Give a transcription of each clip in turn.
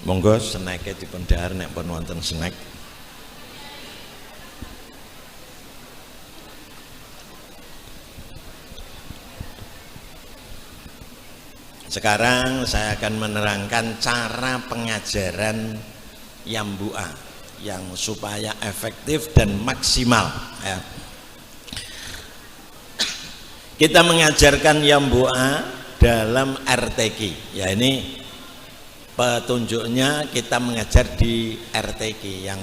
Monggo snack dipun dhahar nek pun wonten snack. Sekarang saya akan menerangkan cara pengajaran Yambu'a yang supaya efektif dan maksimal ya. Kita mengajarkan Yambu'a dalam RTQ ya, ini petunjuknya kita mengajar di RTQ yang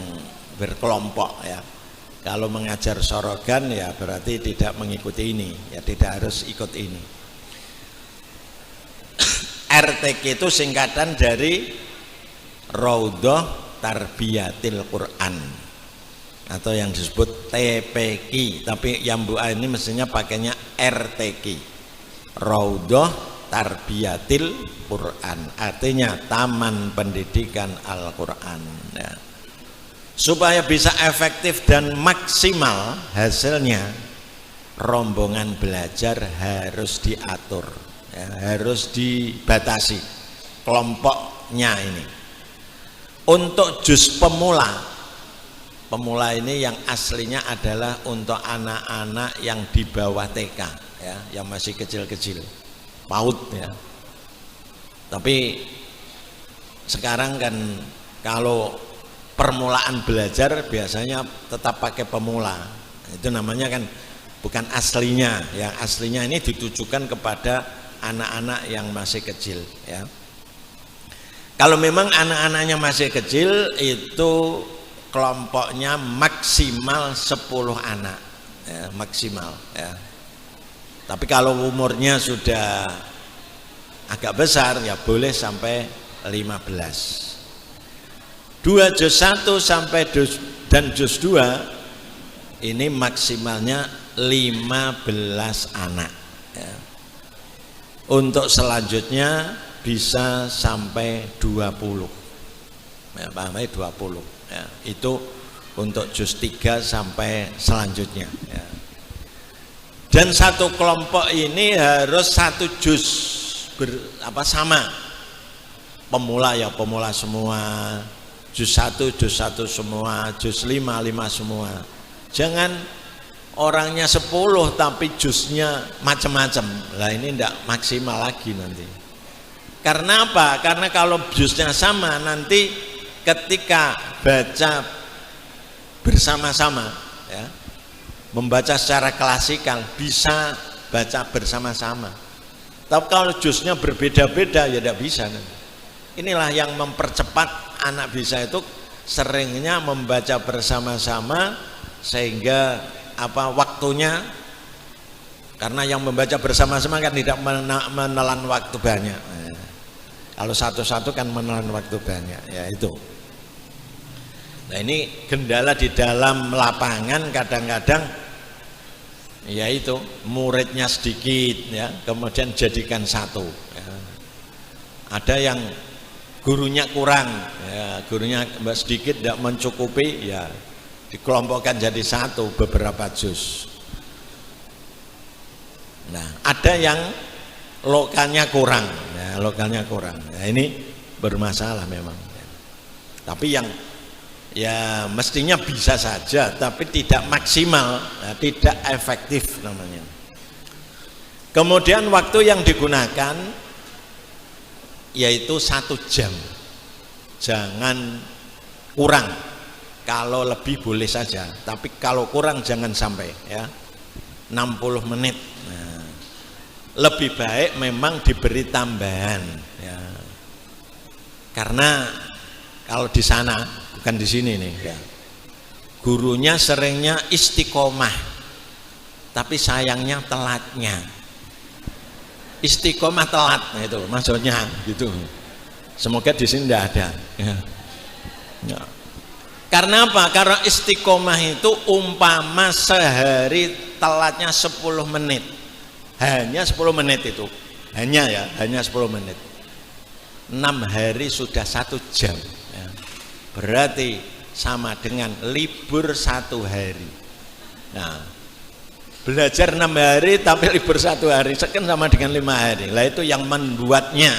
berkelompok ya. Kalau mengajar sorogan ya berarti tidak mengikuti ini ya, tidak harus ikut ini. RTQ itu singkatan dari Raudhah Tarbiyatil Quran atau yang disebut TPQ, tapi Yambu'a ini mestinya pakainya RTQ, Raudhah Tarbiyatil Quran, artinya Taman Pendidikan Al-Quran ya. Supaya bisa efektif dan maksimal hasilnya, rombongan belajar harus diatur ya, harus dibatasi kelompoknya ini. Untuk juz pemula ini yang aslinya adalah untuk anak-anak yang di bawah TK ya, yang masih kecil-kecil, PAUD ya. Tapi sekarang kan kalau permulaan belajar biasanya tetap pakai pemula, itu namanya kan bukan aslinya. Yang aslinya ini ditujukan kepada anak-anak yang masih kecil ya. Kalau memang anak-anaknya masih kecil itu kelompoknya maksimal 10 anak ya, maksimal ya. Tapi kalau umurnya sudah agak besar ya boleh sampai 15. 2 juz 1 sampai dan juz 2 ini maksimalnya 15 anak ya. Untuk selanjutnya bisa sampai 20 ya, pahamnya 20 ya. Itu untuk juz 3 sampai selanjutnya ya. Dan satu kelompok ini harus satu juz sama, pemula ya pemula semua, juz 1 semua, juz 5 semua. Jangan orangnya 10 tapi juznya macam-macam, lah ini tidak maksimal lagi nanti. Karena apa? Karena kalau juznya sama nanti ketika baca bersama-sama ya, membaca secara klasikal bisa baca bersama-sama. Tapi kalau juznya berbeda-beda ya tidak bisa nanti. Inilah yang mempercepat anak bisa itu seringnya membaca bersama-sama sehingga waktunya, karena yang membaca bersama-sama kan tidak menelan waktu banyak. Kalau satu-satu kan menelan waktu banyak ya itu. Nah ini kendala di dalam lapangan kadang-kadang yaitu muridnya sedikit ya, kemudian jadikan satu ya. Ada yang gurunya kurang ya, gurunya sedikit tidak mencukupi ya, dikelompokkan jadi satu beberapa juz. Nah ada yang lokalnya kurang ya, lokalnya kurang ya, ini bermasalah memang ya. Tapi yang ya mestinya bisa saja tapi tidak maksimal ya, tidak efektif namanya. Kemudian waktu yang digunakan yaitu 1 jam, jangan kurang. Kalau lebih boleh saja, tapi kalau kurang jangan sampai ya 60 menit. Nah, lebih baik memang diberi tambahan ya. Karena kalau di sana bukan di sini nih ya, gurunya seringnya istiqomah tapi sayangnya telatnya. Istiqomah telat, nah itu maksudnya gitu. Semoga di sini tidak ada ya. Ya. Karena apa? Karena istiqomah itu umpama sehari telatnya 10 menit, hanya 10 menit itu, hanya 10 menit. 6 hari sudah 1 jam ya. berarti sama dengan libur 1 hari. Nah, belajar 6 hari tapi libur 1 hari kan sama dengan 5 hari. Lah itu yang membuatnya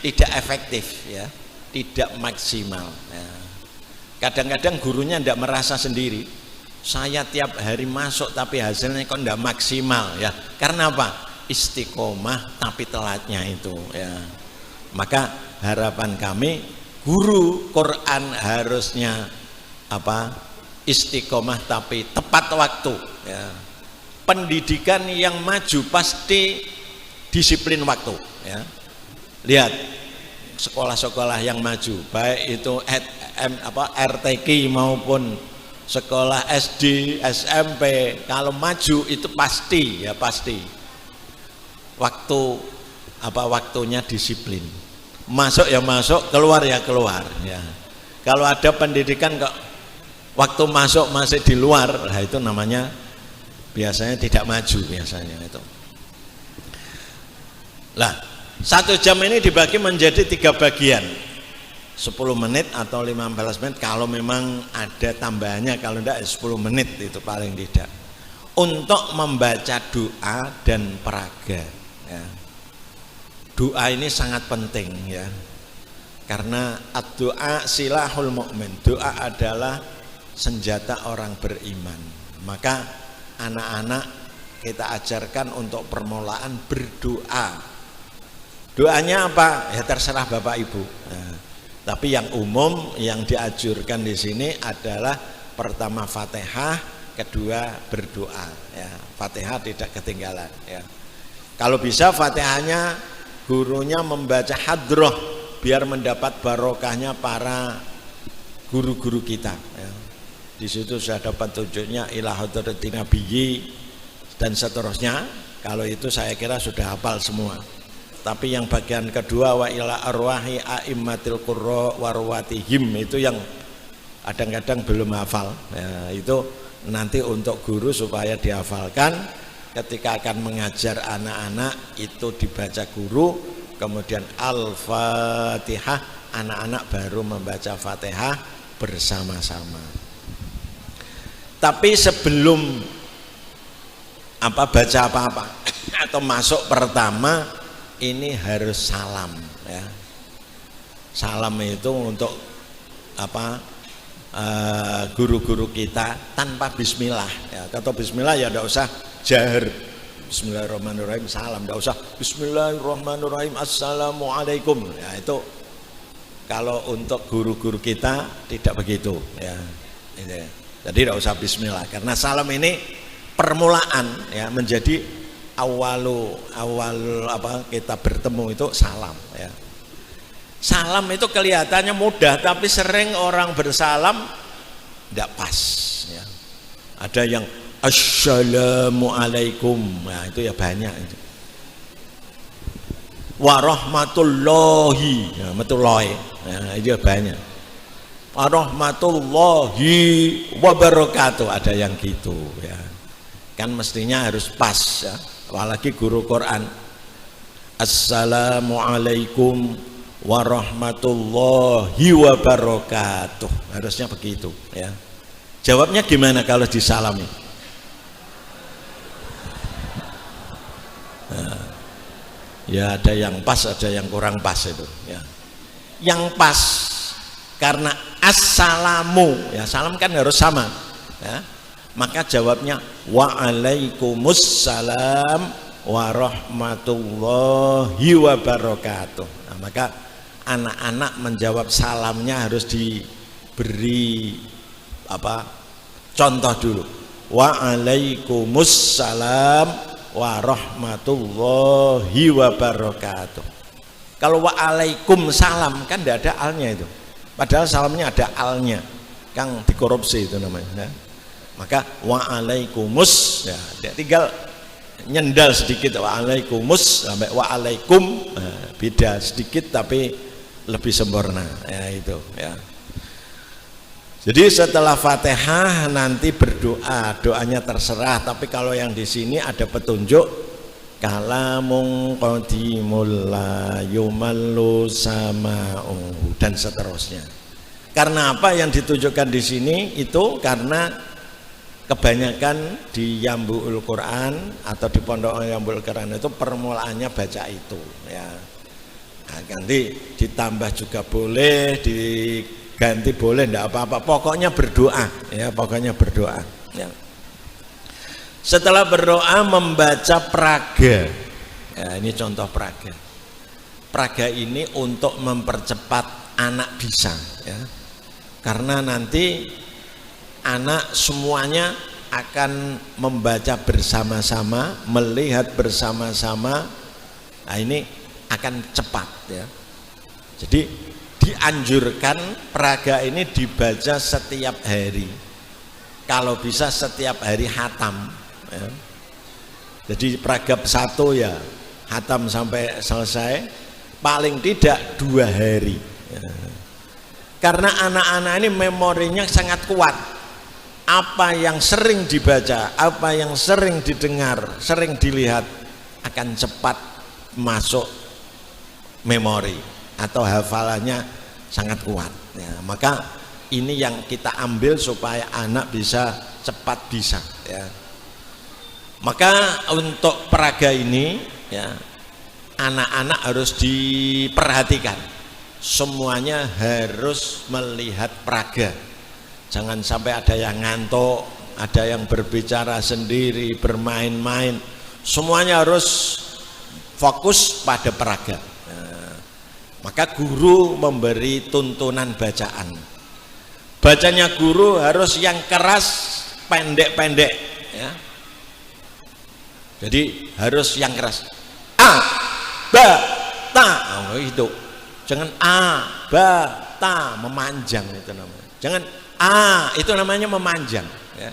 tidak efektif ya, tidak maksimal ya. Kadang-kadang gurunya tidak merasa sendiri, saya tiap hari masuk tapi hasilnya kok tidak maksimal ya. Karena apa? Istiqomah tapi telatnya itu ya. Maka harapan kami guru Quran harusnya apa? Istiqomah tapi tepat waktu ya. Pendidikan yang maju pasti disiplin waktu ya. Lihat sekolah-sekolah yang maju, baik itu RTQ maupun sekolah SD, SMP, kalau maju itu pasti ya pasti waktunya disiplin. Masuk ya masuk, keluar ya keluar ya. Kalau ada pendidikan kok waktu masuk masih di luar, nah itu namanya biasanya tidak maju biasanya itu. Lah, 1 jam ini dibagi menjadi 3 bagian, 10 menit atau 15 menit kalau memang ada tambahannya, kalau tidak 10 menit itu paling tidak, untuk membaca doa dan peraga ya. Doa ini sangat penting ya, karena doa silahul mu'min, doa adalah senjata orang beriman. Maka anak-anak kita ajarkan untuk permulaan berdoa. Doanya apa? Ya terserah Bapak Ibu. Nah, tapi yang umum yang dianjurkan di sini adalah pertama Fatihah, kedua berdoa. Ya, Fatihah tidak ketinggalan. Ya. Kalau bisa Fatihahnya gurunya membaca hadroh biar mendapat barokahnya para guru-guru kita. Ya. Di situ sudah dapat tunjuknya ila hadratin nabiyyi dan seterusnya. Kalau itu saya kira sudah hafal semua. Tapi yang bagian kedua wa ila arwahi a'immatil qurra warwatihim itu yang kadang-kadang belum hafal ya, itu nanti untuk guru supaya dihafalkan ketika akan mengajar anak-anak itu dibaca guru, kemudian Al-Fatihah, anak-anak baru membaca Fatihah bersama-sama. Tapi sebelum baca apa-apa atau masuk pertama ini harus salam ya. Salam itu untuk guru-guru kita tanpa bismillah ya. Kata bismillah ya tidak usah jahar, bismillahirrahmanirrahim, salam tidak usah bismillahirrahmanirrahim assalamualaikum ya. Itu kalau untuk guru-guru kita tidak begitu ya. Jadi tidak usah bismillah, karena salam ini permulaan ya, menjadi awal kita bertemu itu salam ya. Salam itu kelihatannya mudah, tapi sering orang bersalam tidak pas ya. Ada yang assalamualaikum, nah itu ya banyak itu. Warahmatullahi, ya, itu ya banyak. Warahmatullahi wabarakatuh, ada yang gitu ya. Kan mestinya harus pas ya. Apalagi guru Quran, assalamualaikum warahmatullahi wabarakatuh, harusnya begitu ya. Jawabnya gimana kalau disalami? Nah, ya ada yang pas, ada yang kurang pas itu ya. Yang pas karena assalamu ya, salam kan harus sama ya. Maka jawabnya waalaikumsalam warahmatullahi wabarakatuh. Nah, maka anak-anak menjawab salamnya harus diberi contoh dulu. Waalaikumsalam warahmatullahi wabarakatuh. Kalau waalaikumsalam kan tidak ada alnya itu, padahal salamnya ada alnya, Kang dikorupsi itu namanya ya. Maka wa'alaikumus ya, tinggal nyendal sedikit wa'alaikumus sampai wa'alaikum, beda sedikit tapi lebih sempurna ya itu ya. Jadi setelah Fatihah nanti berdoa, doanya terserah, tapi kalau yang di sini ada petunjuk kalamun qadimul la yumallu sama'u dan seterusnya. Karena apa yang ditunjukkan di sini itu karena kebanyakan di Yambu'ul Quran atau di pondok Yambu'ul Quran itu permulaannya baca itu ya. Nah, nanti ditambah juga boleh, diganti boleh, enggak apa-apa. Pokoknya berdoa ya, pokoknya berdoa ya. Setelah berdoa membaca praga. Ya, ini contoh praga. Praga ini untuk mempercepat anak bisa ya. Karena nanti anak semuanya akan membaca bersama-sama, melihat bersama-sama. Nah, ini akan cepat ya. Jadi dianjurkan praga ini dibaca setiap hari. Kalau bisa setiap hari khatam ya. Jadi praga 1 ya khatam sampai selesai, paling tidak 2 hari ya. Karena anak-anak ini memorinya sangat kuat. Apa yang sering dibaca, apa yang sering didengar, sering dilihat akan cepat masuk memori atau hafalannya sangat kuat ya. Maka ini yang kita ambil supaya anak bisa cepat bisa ya. Maka untuk praga ini ya, anak-anak harus diperhatikan. Semuanya harus melihat praga. Jangan sampai ada yang ngantuk, ada yang berbicara sendiri, bermain-main. Semuanya harus fokus pada praga. Nah, maka guru memberi tuntunan bacaan. Bacanya guru harus yang keras, pendek-pendek ya. Jadi harus yang keras. A, ba, ta. Oh, itu. Jangan a, ba, ta, memanjang itu namanya. Jangan a, itu namanya memanjang ya.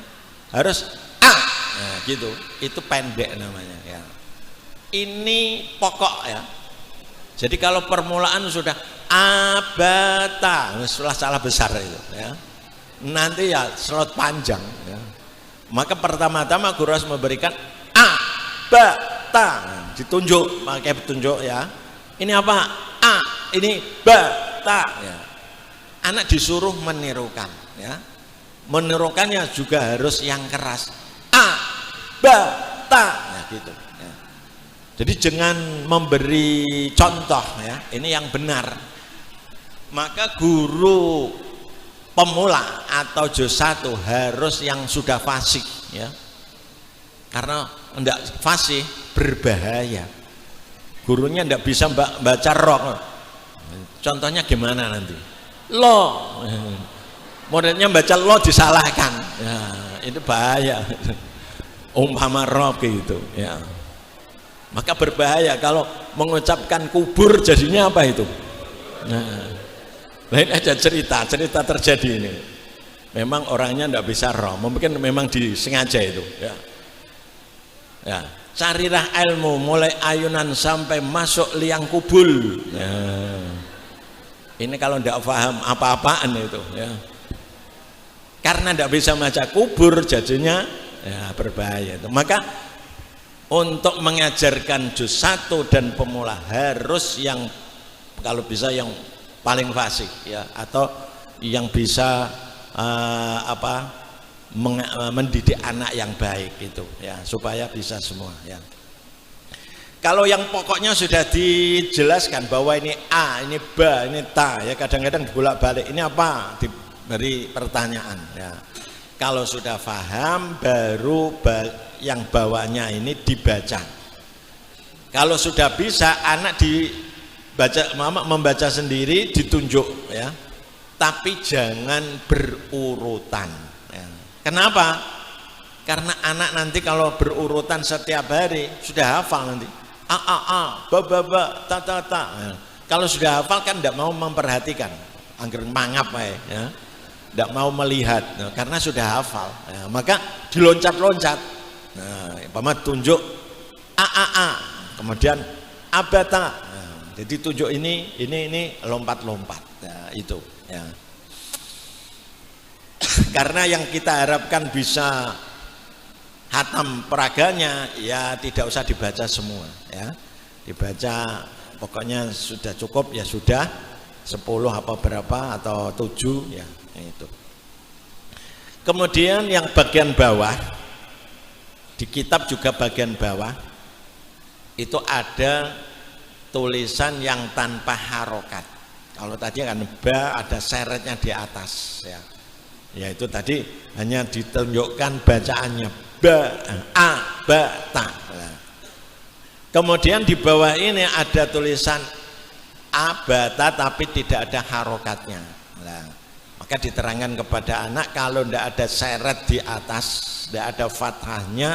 Harus a. Nah, gitu. Itu pendek namanya ya. Ini pokok ya. Jadi kalau permulaan sudah a, ba, ta, setelah salah besar itu ya. Nanti ya slot panjang ya. Maka pertama-tama guru harus memberikan a, ba, ta. Nah, ditunjuk, pakai petunjuk ya. Ini apa? A, ini ba, ta ya. Anak disuruh menirukan ya. Menirukannya juga harus yang keras. A, ba, ta. Nah, gitu ya. Jadi jangan memberi contoh ya. Ini yang benar. Maka guru pemula atau juz 1 harus yang sudah fasih ya. Karena enggak fasih berbahaya. Gurunya enggak bisa baca roh. Contohnya gimana nanti? Lo. Modelnya baca lo disalahkan. Ya, itu bahaya. Umpama roh gitu ya. Maka berbahaya kalau mengucapkan kubur jadinya apa itu? Nah, lain aja cerita terjadi ini. Memang orangnya enggak bisa roh, mungkin memang disengaja itu ya. Ya, carilah ilmu mulai ayunan sampai masuk liang kubul. Ya. Ini kalau enggak paham apa-apaan itu ya. Karena enggak bisa baca kubur jadinya ya berbahaya itu. Maka untuk mengajarkan juz 1 dan pemula harus yang kalau bisa yang paling fasih ya, atau yang bisa mendidik anak yang baik itu ya, supaya bisa semua ya. Kalau yang pokoknya sudah dijelaskan bahwa ini a, ini ba, ini ta ya, kadang-kadang dibolak-balik ini apa, diberi pertanyaan ya. Kalau sudah paham baru yang bawahnya ini dibaca. Kalau sudah bisa anak membaca sendiri ditunjuk ya, tapi jangan berurutan ya. Kenapa? Karena anak nanti kalau berurutan setiap hari sudah hafal nanti a ba ba ba ta ta ta ya. Kalau sudah hafal kan tidak mau memperhatikan, angger mangap ya, tidak mau melihat nah, karena sudah hafal ya. Maka diloncat-loncat nah, umpama tunjuk a kemudian abata. Jadi tunjuk ini lompat-lompat ya, itu ya. Karena yang kita harapkan bisa hatam peraganya ya tidak usah dibaca semua ya. Dibaca pokoknya sudah cukup ya sudah, 10 apa berapa atau 7 ya itu. Kemudian yang bagian bawah di kitab juga bagian bawah itu ada tulisan yang tanpa harokat. Kalau tadi kan ba ada seretnya di atas ya. Ya itu tadi hanya ditunjukkan bacaannya ba a ba ta. Nah. Kemudian di bawah ini ada tulisan a ba ta tapi tidak ada harokatnya. Nah, maka diterangkan kepada anak kalau tidak ada seret di atas, tidak ada fathahnya,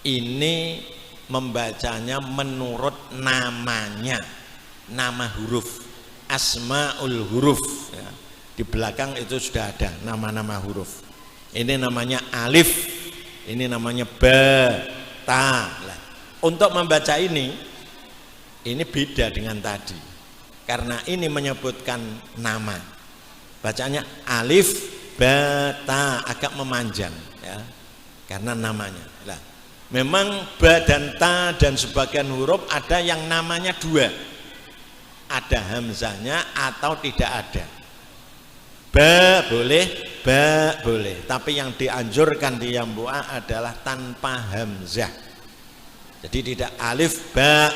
ini membacanya menurut namanya, nama huruf, asmaul huruf ya. Di belakang itu sudah ada nama-nama huruf. Ini namanya alif, ini namanya ba, ta. Untuk membaca ini beda dengan tadi, karena ini menyebutkan nama. Bacanya alif, ba, ta, agak memanjang ya, karena namanya. Lah, memang ba dan ta dan sebagian huruf ada yang namanya dua, ada hamzahnya atau tidak ada. Ba boleh, ba boleh, tapi yang dianjurkan di Yambu'a adalah tanpa hamzah. Jadi tidak alif ba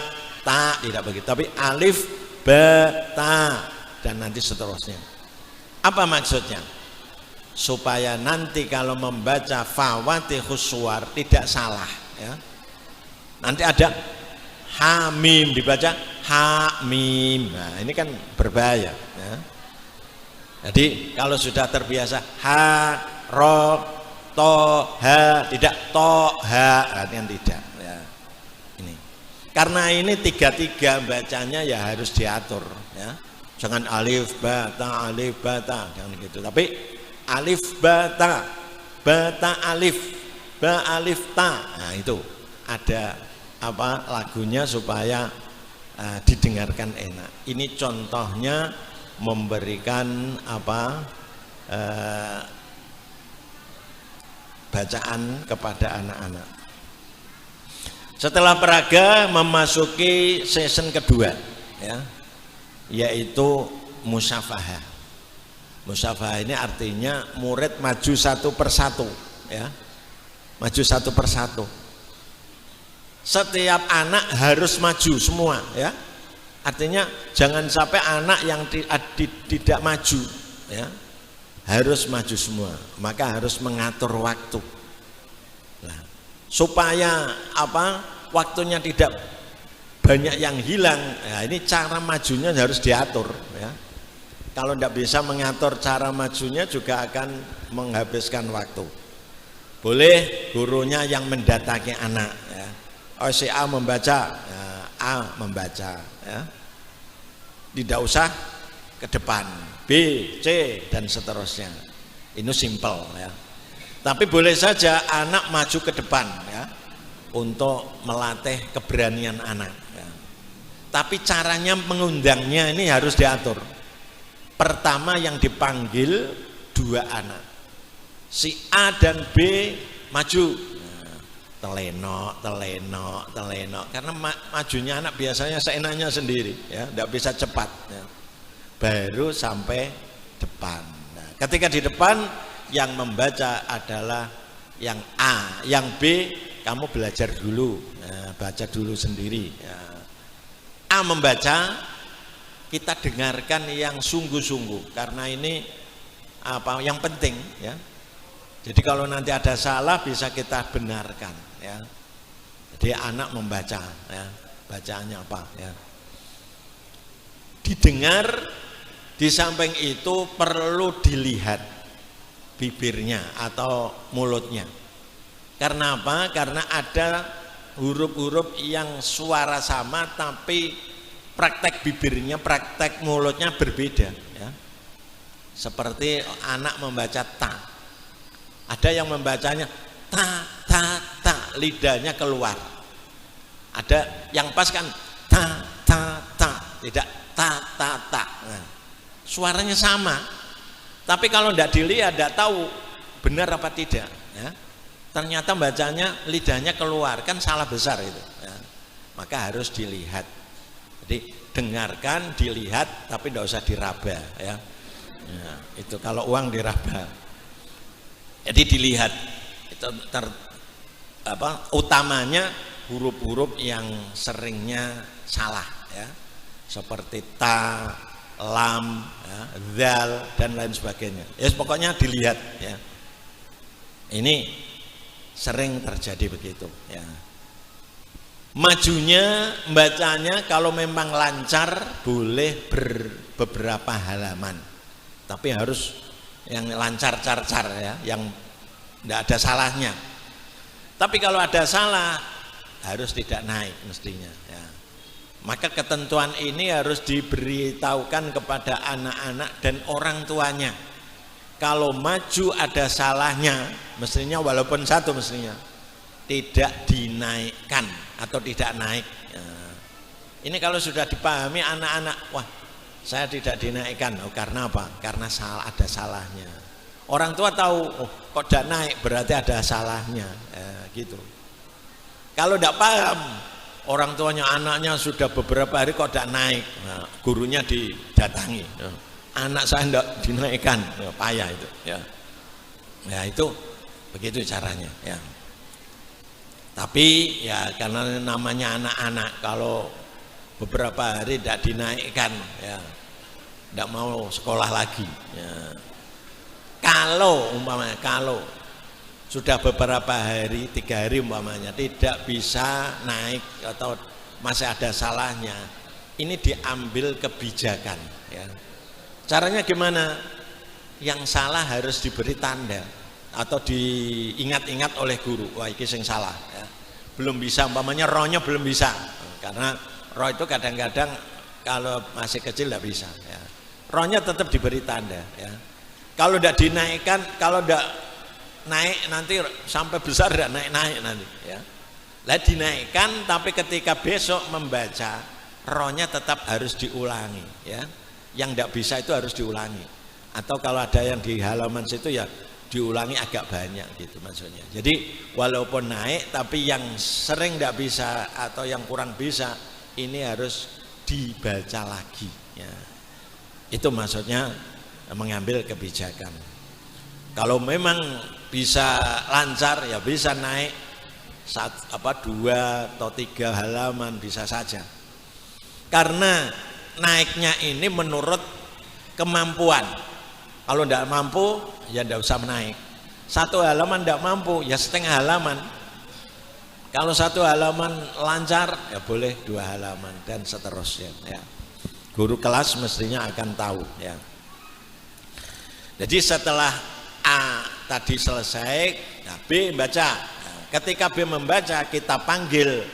ta, tidak begitu, tapi alif ba ta dan nanti seterusnya. Apa maksudnya? Supaya nanti kalau membaca Fawatihus Suwar tidak salah ya. Nanti ada hamim dibaca hamim. Nah, ini kan berbahaya ya. Jadi kalau sudah terbiasa ha, ro, to, ha, tidak to, ha, artinya tidak ya. Ini. Karena ini tiga-tiga bacanya ya harus diatur ya. Jangan alif ba ta, jangan gitu. Tapi alif ba ta alif, ba alif ta. Nah, itu ada apa lagunya supaya didengarkan enak. Ini contohnya memberikan apa bacaan kepada anak-anak. Setelah peraga memasuki season kedua ya, yaitu musyafahah. Musyafahah ini artinya murid maju satu persatu ya, maju satu persatu. Setiap anak harus maju semua ya. Artinya jangan sampai anak yang tidak maju ya, harus maju semua. Maka harus mengatur waktu. Nah, supaya apa waktunya tidak banyak yang hilang. Nah, ini cara majunya harus diatur ya. Kalau tidak bisa mengatur cara majunya juga akan menghabiskan waktu. Boleh gurunya yang mendatangi anak ya. Oh, si A membaca ya, A membaca ya. Tidak usah ke depan B, C dan seterusnya. Ini simpel ya. Tapi boleh saja anak maju ke depan ya, untuk melatih keberanian anak ya. Tapi caranya mengundangnya ini harus diatur. Pertama yang dipanggil dua anak, si A dan B maju. Telenok, karena majunya anak biasanya seenaknya sendiri ya, tidak bisa cepat ya. Baru sampai depan. Nah, ketika di depan yang membaca adalah yang A, yang B kamu belajar dulu, nah, baca dulu sendiri ya. A membaca, kita dengarkan yang sungguh-sungguh karena ini apa yang penting ya. Jadi kalau nanti ada salah bisa kita benarkan ya. Jadi anak membaca ya, bacaannya apa ya. Didengar, di samping itu perlu dilihat bibirnya atau mulutnya. Karena apa? Karena ada huruf-huruf yang suara sama tapi praktek bibirnya, praktek mulutnya berbeda ya. Seperti anak membaca ta. Ada yang membacanya ta, lidahnya keluar. Ada yang pas kan ta, tidak ta. Nah, suaranya sama. Tapi kalau tidak dilihat, tidak tahu benar apa tidak. Ya. Ternyata bacanya lidahnya keluar, kan salah besar itu. Ya. Maka harus dilihat. Jadi dengarkan, dilihat, tapi tidak usah diraba ya. Ya, itu kalau uang diraba. Jadi dilihat itu utamanya huruf-huruf yang seringnya salah ya. Seperti ta, lam, ya, zal dan lain sebagainya. Ya pokoknya dilihat ya. Ini sering terjadi begitu ya. Majunya bacanya kalau memang lancar boleh beberapa halaman, tapi harus yang lancar car-car ya, yang tidak ada salahnya. Tapi kalau ada salah harus tidak naik mestinya ya. Maka ketentuan ini harus diberitahukan kepada anak-anak dan orang tuanya. Kalau maju ada salahnya, mestinya walaupun satu mestinya tidak dinaikkan atau tidak naik ya. Ini kalau sudah dipahami anak-anak, wah saya tidak dinaikkan, karena apa? Karena ada salahnya. Orang tua tahu, oh kok tidak naik berarti ada salahnya ya, gitu. Kalau tidak paham, orang tuanya anaknya sudah beberapa hari kok tidak naik, nah, gurunya didatangi ya. Anak saya tidak dinaikkan ya, payah itu ya. Ya itu begitu caranya ya. Tapi ya karena namanya anak-anak, kalau beberapa hari tidak dinaikkan ya tidak mau sekolah lagi ya. Kalau umpamanya kalau sudah beberapa hari, 3 hari umpamanya tidak bisa naik atau masih ada salahnya, ini diambil kebijakan ya. Caranya gimana? Yang salah harus diberi tanda atau diingat-ingat oleh guru, wah ini sing salah ya. Belum bisa umpamanya rohnya belum bisa, karena roh itu kadang-kadang kalau masih kecil tidak bisa ya. Rohnya tetap diberi tanda ya. Kalau tidak dinaikkan, kalau tidak naik nanti sampai besar tidak naik-naik nanti ya. Lah dinaikkan, tapi ketika besok membaca rohnya tetap harus diulangi ya. Yang tidak bisa itu harus diulangi, atau kalau ada yang di halaman situ ya diulangi agak banyak gitu maksudnya. Jadi walaupun naik tapi yang sering tidak bisa atau yang kurang bisa ini harus dibaca lagi ya. Itu maksudnya mengambil kebijakan. Kalau memang bisa lancar ya bisa naik 2 atau 3 halaman bisa saja. Karena naiknya ini menurut kemampuan. Kalau tidak mampu ya tidak usah menaik. 1 halaman tidak mampu ya setengah halaman. Kalau 1 halaman lancar ya boleh 2 halaman dan seterusnya ya. Guru kelas mestinya akan tahu ya. Jadi setelah A tadi selesai, nah B baca. Nah, ketika B membaca kita panggil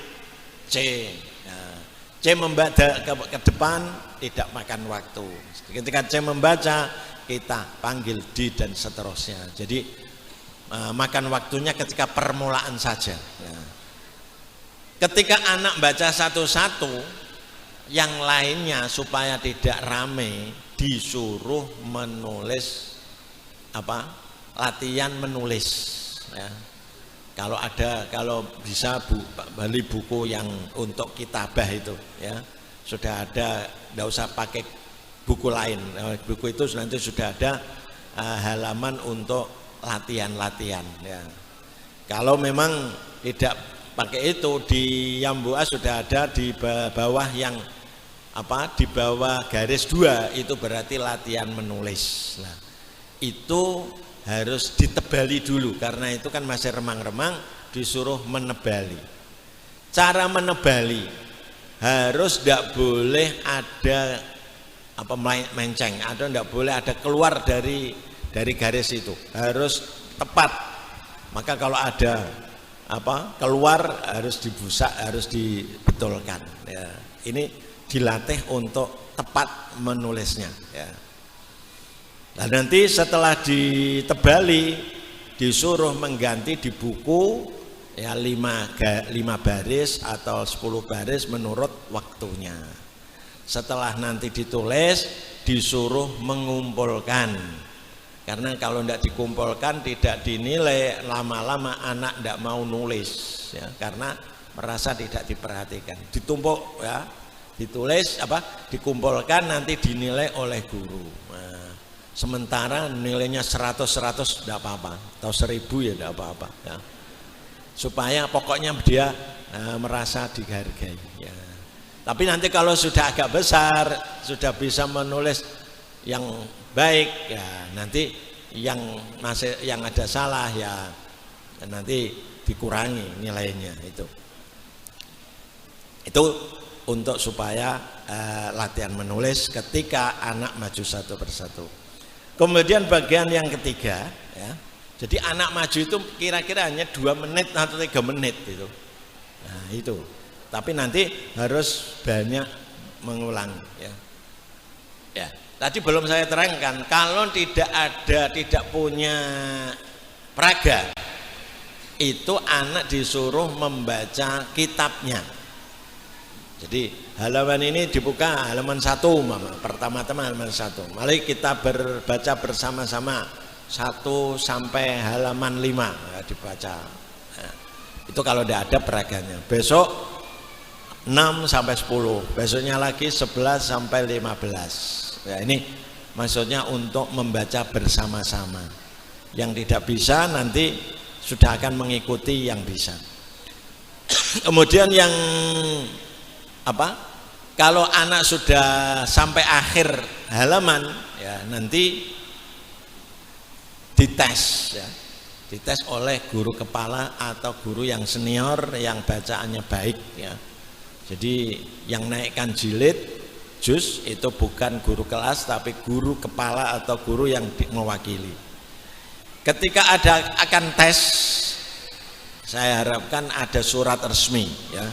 C. Nah, C membaca ke depan tidak makan waktu. Ketika C membaca kita panggil D dan seterusnya. Jadi makan waktunya ketika permulaan saja. Nah, ketika anak baca satu-satu, yang lainnya supaya tidak rame disuruh menulis latihan menulis ya. Kalau bisa beli buku yang untuk kitabah itu ya, sudah ada, tidak usah pakai buku lain. Buku itu nanti sudah ada halaman untuk latihan-latihan ya. Kalau memang tidak pakai itu, di Yambua sudah ada di bawah yang di bawah garis 2 itu berarti latihan menulis. Nah, itu harus ditebali dulu karena itu kan masih remang-remang, disuruh menebali. Cara menebali harus tidak boleh ada menceng, atau tidak boleh ada keluar dari garis itu, harus tepat. Maka kalau ada keluar harus dibusak, harus dibetulkan ya. Ini dilatih untuk tepat menulisnya ya. Nah, nanti setelah ditebali disuruh mengganti di buku ya 5 baris atau 10 baris menurut waktunya. Setelah nanti ditulis disuruh mengumpulkan, karena kalau tidak dikumpulkan tidak dinilai, lama-lama anak tidak mau nulis ya, karena merasa tidak diperhatikan. Ditumpuk ya, ditulis dikumpulkan nanti dinilai oleh guru. Nah, sementara nilainya 100 tidak apa-apa, atau 1000 ya tidak apa-apa ya. Supaya pokoknya dia merasa dihargai ya. Tapi nanti kalau sudah agak besar, sudah bisa menulis yang baik ya, nanti yang ada salah ya nanti dikurangi nilainya itu untuk supaya latihan menulis ketika anak maju satu persatu. Kemudian bagian yang ketiga ya, jadi anak maju itu kira-kira hanya 2 menit atau 3 menit itu. Nah itu, tapi nanti harus banyak mengulang ya. Ya, tadi belum saya terangkan, kalau tidak punya praga, itu anak disuruh membaca kitabnya. Jadi halaman ini dibuka halaman 1 mama, pertama-tama halaman 1. Mari kita berbaca bersama-sama 1 sampai halaman 5 ya, dibaca. Nah, itu kalau tidak ada peraganya. Besok 6 sampai 10, besoknya lagi 11 sampai 15. Ya, ini maksudnya untuk membaca bersama-sama. Yang tidak bisa nanti sudah akan mengikuti yang bisa. Kemudian yang kalau anak sudah sampai akhir halaman ya nanti dites ya, dites oleh guru kepala atau guru yang senior yang bacaannya baik ya. Jadi yang naikkan jilid juz itu bukan guru kelas tapi guru kepala atau guru yang mewakili. Ketika akan tes, saya harapkan ada surat resmi ya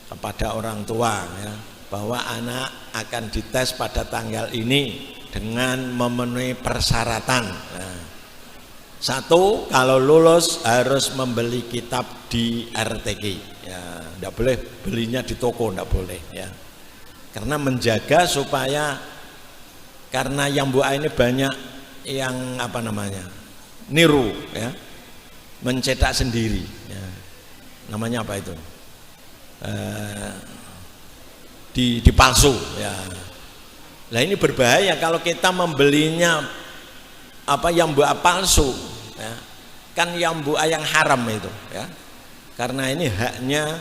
kepada orang tua ya, bahwa anak akan dites pada tanggal ini dengan memenuhi persyaratan. Nah, 1, kalau lulus harus membeli kitab di RTQ ya, tidak boleh belinya di toko, tidak boleh ya, karena menjaga supaya, karena yang Bu A ini banyak yang niru ya, mencetak sendiri ya. Namanya apa itu? Dipalsu ya. Nah ini berbahaya kalau kita membelinya yang buah palsu ya. Kan yang buah yang haram itu ya. Karena ini haknya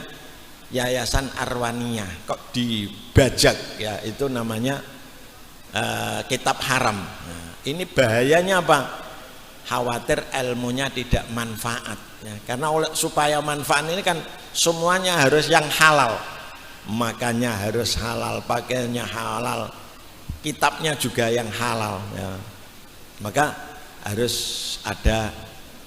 Yayasan Arwaniyah kok dibajak ya, itu namanya kitab haram. Nah, ini bahayanya apa? Khawatir ilmunya tidak manfaat ya. Karena supaya manfaat ini kan semuanya harus yang halal, makanya harus halal, pakaiannya halal, kitabnya juga yang halal ya. Maka harus ada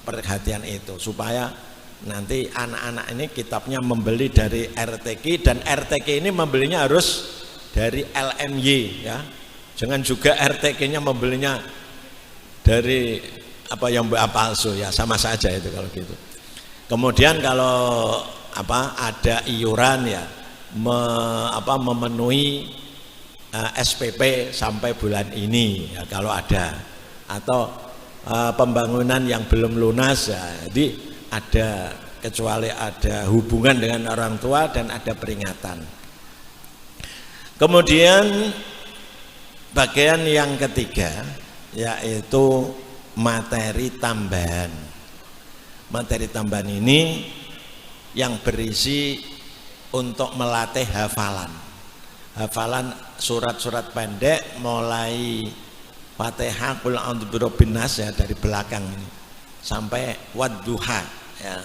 perhatian itu supaya nanti anak-anak ini kitabnya membeli dari RTQ, dan RTQ ini membelinya harus dari LMY ya. Jangan juga RTQ-nya membelinya dari yang palsu ya, sama saja itu kalau gitu. Kemudian kalau ada iuran ya, memenuhi SPP sampai bulan ini ya, kalau ada, atau pembangunan yang belum lunas ya, jadi ada, kecuali ada hubungan dengan orang tua dan ada peringatan. Kemudian bagian yang ketiga yaitu materi tambahan. Materi tambahan ini yang berisi untuk melatih hafalan surat-surat pendek mulai Fatihah, Qul a'udzu birabbin nas ya, dari belakang ini sampai wadduha ya.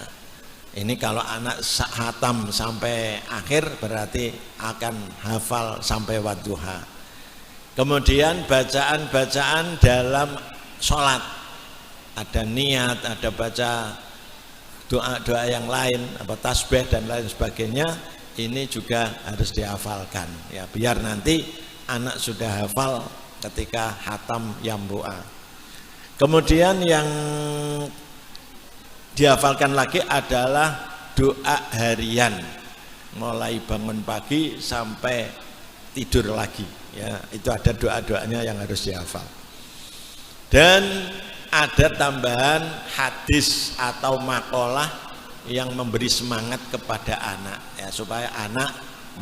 Ini kalau anak khatam sampai akhir berarti akan hafal sampai wadduha. Kemudian bacaan-bacaan dalam sholat, ada niat, ada baca doa-doa yang lain, tasbih dan lain sebagainya, ini juga harus dihafalkan ya, biar nanti anak sudah hafal ketika khatam yambu'a. Kemudian yang dihafalkan lagi adalah doa harian mulai bangun pagi sampai tidur lagi ya, itu ada doa-doanya yang harus dihafal. Dan ada tambahan hadis atau makalah yang memberi semangat kepada anak ya, supaya anak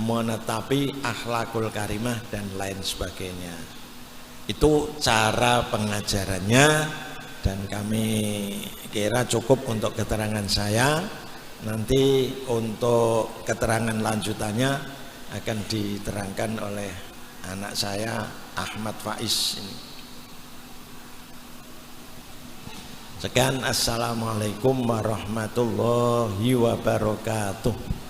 menetapi akhlakul karimah dan lain sebagainya. Itu cara pengajarannya, dan kami kira cukup untuk keterangan saya. Nanti untuk keterangan lanjutannya akan diterangkan oleh anak saya Ahmad Faiz ini. Sekian, assalamualaikum warahmatullahi wabarakatuh.